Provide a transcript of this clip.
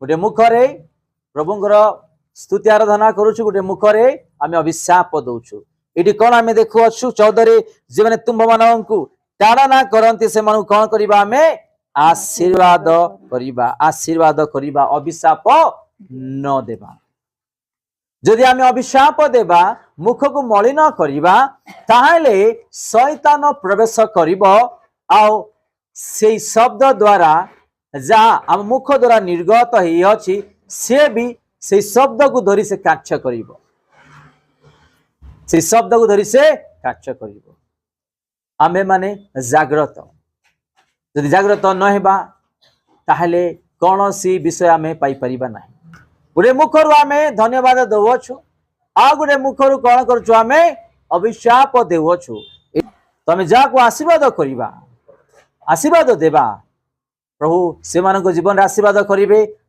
गोटे मुखरे प्रभुंर स्तुति आराधना करुछु, गोटे मुखरे आम अभिशाप दौछु। ये कौन आम देखुअछु 14 जे मैंने तुम्भ मानू टाणना करती से कौन करवा आम आशीर्वाद करवा, आशीर्वाद करवा, अभिशाप न देवा। जदि आम अभिशाप देवा, मुख को मलिन करवा, ताहले शैतान प्रवेश करिब आउ से शब्द द्वारा जहाँ आम मुख द्वारा निर्गत होइछि से भी से शब्द को धरी से कार्य करिब, से शब्द को धरी से कार्य करिब। आमे माने जाग्रत, जदि जाग्रत न हेबा ताहले कौन सी विषय आमे पाई परिबा नाही। गोटे मुखरु आमे धन्यवाद देवछु, आ गोटे मुखरु कौन करछु आमे अभिशाप देवछु। तमे जाको आशीर्वाद करिबा, आशीर्वाद देवा, प्रभु से मानको जीवन रे आशीर्वाद करिवे,